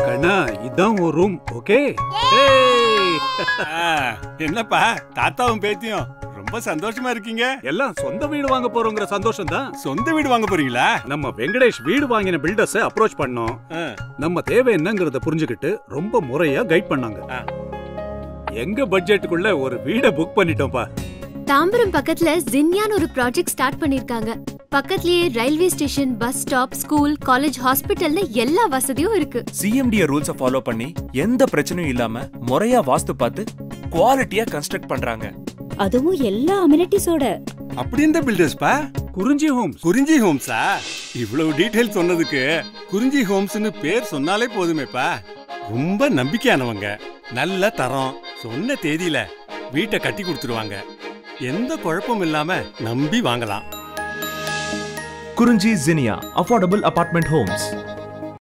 கண்ணா இதான் ஒரு room. Okay. என்னப்பா தாத்தாவும் பேத்தியும் ரொம்ப சந்தோஷமா இருக்கீங்க. எல்லாம் சொந்த வீடு வாங்க போறோங்கிற சந்தோஷம் தான். சொந்த வீடு வாங்க போறீங்களா? நம்ம வெங்கடேஷ் வீடு வாங்கின பில்டர்ஸ் அப்ரோச் பண்ணோம். நம்ம தேவை என்னங்கறத புரிஞ்சுக்கிட்டு ரொம்ப முறையா கைட் பண்ணாங்க. எங்க பட்ஜெட்டுக்குள்ள ஒரு வீட புக் பண்ணிட்டோம்பா. தாம்பரம் பக்கத்துல ஜின்யான் ஒரு ப்ராஜெக்ட் ஸ்டார்ட் பண்ணிருக்காங்க. பக்கத்துலயே railway station, bus stop, school, college, ஹாஸ்பிடல்ல எல்லா வசதியும் இருக்கு. சிஎம்டி ரூல்ஸ ஃபாலோ பண்ணி எந்த பிரச்சனையும் இல்லாம முறையா வாஸ்து பார்த்து குவாலிட்டியா கன்ஸ்ட்ரக்ட் பண்றாங்க. அதுவும் எல்லா அமினிட்டிஸோட. அப்படி இந்த பில்டர்ஸ்பா? குறிஞ்சி ஹோம்ஸ். குறிஞ்சி ஹோம்ஸா? இவ்வளவு டீடைல் சொன்னதுக்கு குறிஞ்சி ஹோம்ஸ்னு பேர் சொன்னாலே போதுமேப்பா. ரொம்ப நம்பிக்கையானவங்க, நல்ல தரம், சொன்ன தேதியில வீட்டை கட்டி கொடுத்துருவாங்க. எந்த குழப்பமும் இல்லாம நம்பி வாங்கலாம். குறிஞ்சி ஜினியா அஃபோர்டபுள் அபார்ட்மெண்ட் ஹோம்ஸ்.